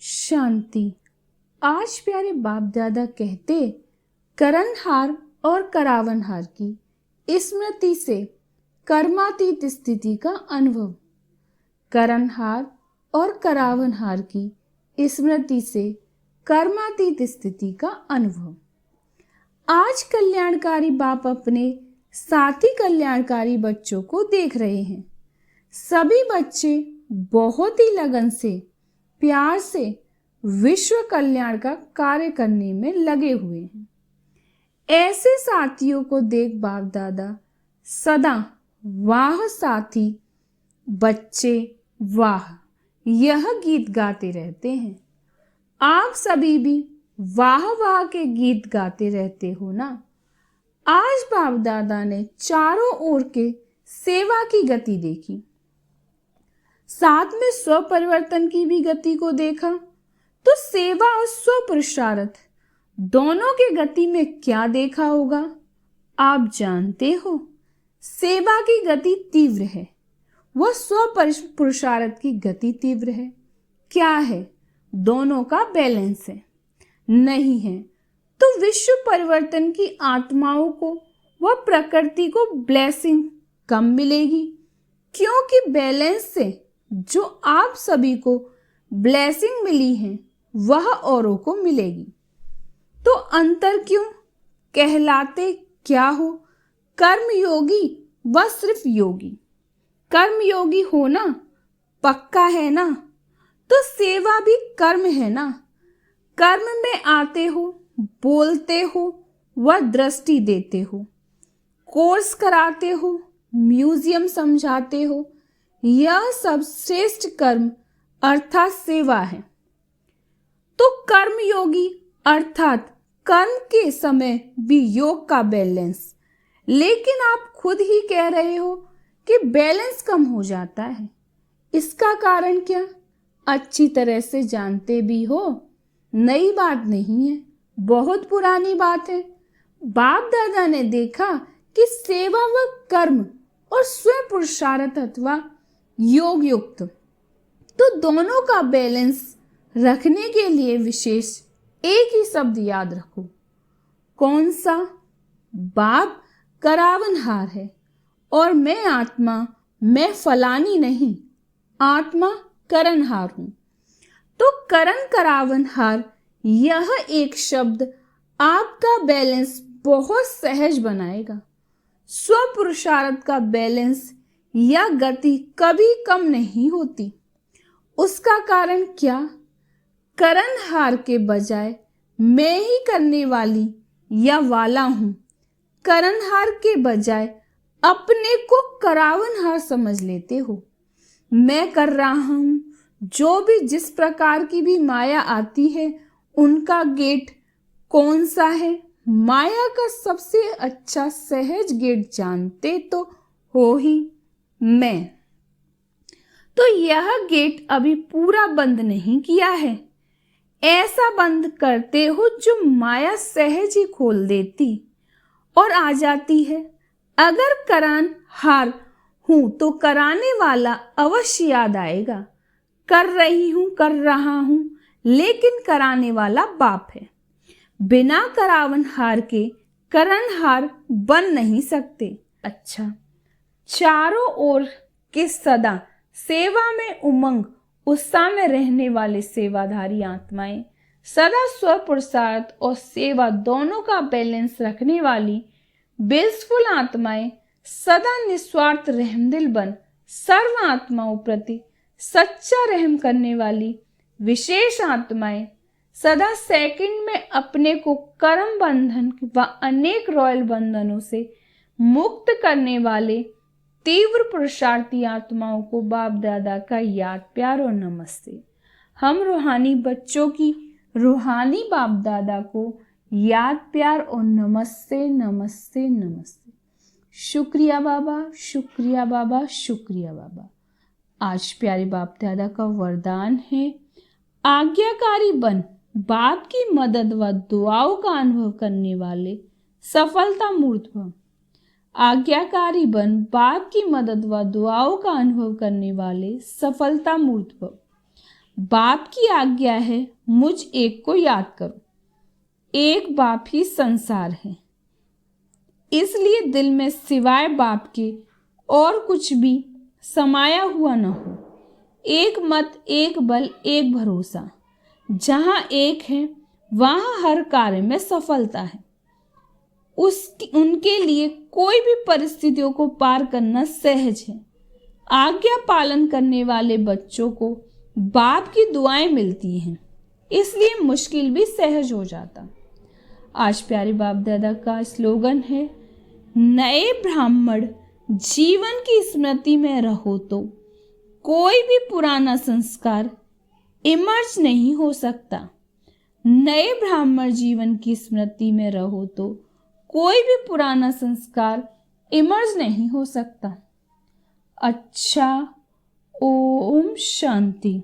शांति। आज प्यारे बाप दादा कहते करनहार और करावनहार की स्मृति से कर्मातीत स्थिति का अनुभव। करनहार और करावनहार की स्मृति से कर्मातीत स्थिति का अनुभव। आज कल्याणकारी बाप अपने साथी कल्याणकारी बच्चों को देख रहे हैं। सभी बच्चे बहुत ही लगन से, प्यार से विश्व कल्याण का कार्य करने में लगे हुए हैं। ऐसे साथियों को देख बाप दादा सदा वाह साथी बच्चे वाह यह गीत गाते रहते हैं। आप सभी भी वाह वाह के गीत गाते रहते हो ना। आज बाप दादा ने चारों ओर के सेवा की गति देखी, साथ में स्व परिवर्तन की भी गति को देखा। तो सेवा और स्व पुरुषार्थ दोनों के गति में क्या देखा होगा आप जानते हो। सेवा की गति तीव्र है, वह स्व पुरुषार्थ की गति तीव्र है। क्या है? दोनों का बैलेंस है। नहीं है तो विश्व परिवर्तन की आत्माओं को व प्रकृति को ब्लेसिंग कम मिलेगी, क्योंकि बैलेंस से जो आप सभी को ब्लेसिंग मिली है वह औरों को मिलेगी। तो अंतर क्यों? कहलाते क्या हो? कर्मयोगी व सिर्फ योगी। कर्मयोगी होना पक्का है ना, तो सेवा भी कर्म है ना। कर्म में आते हो, बोलते हो व दृष्टि देते हो, कोर्स कराते हो, म्यूजियम समझाते हो, यह सब श्रेष्ठ कर्म अर्थात सेवा है। तो कर्मयोगी अर्थात कर्म के समय भी योग का बैलेंस। लेकिन आप खुद ही कह रहे हो कि बैलेंस कम हो जाता है। इसका कारण क्या? अच्छी तरह से जानते भी हो, नई बात नहीं है, बहुत पुरानी बात है। बाप दादा ने देखा कि सेवा व कर्म और स्व पुरुषार्थ अथवा योग युक्त, तो दोनों का बैलेंस रखने के लिए विशेष एक ही शब्द याद रखो। कौन सा? बाप करावनहार है और मैं आत्मा, मैं फलानी नहीं, आत्मा करनहार हूं। तो करण करावनहार यह एक शब्द आपका बैलेंस बहुत सहज बनाएगा। स्व पुरुषार्थ का बैलेंस या गति कभी कम नहीं होती। उसका कारण क्या? करनहार के बजाय मैं ही करने वाली या वाला हूं। करनहार के बजाय अपने को करावनहार समझ लेते हो। मैं कर रहा हूं, जो भी जिस प्रकार की भी माया आती है उनका गेट कौन सा है? माया का सबसे अच्छा सहज गेट जानते तो हो ही, मैं। तो यह गेट अभी पूरा बंद नहीं किया है। ऐसा बंद करते हो जो माया सहज ही खोल देती और आ जाती है। अगर करानहार हूं तो कराने वाला अवश्य याद आएगा। कर रही हूं, कर रहा हूं, लेकिन कराने वाला बाप है। बिना करावनहार के करनहार बन नहीं सकते। अच्छा, चारों ओर के सदा सेवा में उमंग उत्साह में रहने वाले सेवाधारी आत्माएं, सदा स्व पुरुषार्थ और सेवा दोनों का बैलेंस रखने वाली बेसफुल आत्माएं, सदा निस्वार्थ रहमदिल बन सर्व आत्माओं प्रति सच्चा रहम करने वाली विशेष आत्माएं, सदा सेकंड में अपने को कर्म बंधन व अनेक रॉयल बंधनों से मुक्त करने वाले तीव्र पुरुषार्थी आत्माओं को बाप दादा का याद प्यार और नमस्ते। हम रूहानी बच्चों की रूहानी बाप दादा को याद प्यार और नमस्ते नमस्ते नमस्ते। शुक्रिया बाबा, शुक्रिया बाबा, शुक्रिया बाबा। आज प्यारे बाप दादा का वरदान है, आज्ञाकारी बन बाप की मदद व दुआओं का अनुभव करने वाले सफलता मूर्त भव। आज्ञाकारी बन बाप की मदद व दुआओं का अनुभव करने वाले सफलता मूर्त भव। बाप की आज्ञा है मुझ एक को याद करो। एक बाप ही संसार है, इसलिए दिल में सिवाय बाप के और कुछ भी समाया हुआ न हो। एक मत, एक बल, एक भरोसा। जहाँ एक है वहाँ हर कार्य में सफलता है। उनके लिए कोई भी परिस्थितियों को पार करना सहज है। आज्ञा पालन करने वाले बच्चों को बाप की दुआएं मिलती हैं, इसलिए मुश्किल भी सहज हो जाता। आज प्यारे बाप दादा का स्लोगन है, नए ब्राह्मण जीवन की स्मृति में रहो तो कोई भी पुराना संस्कार इमर्ज नहीं हो सकता। नए ब्राह्मण जीवन की स्मृति में रहो तो कोई भी पुराना संस्कार इमर्ज नहीं हो सकता। अच्छा, ओम शांति।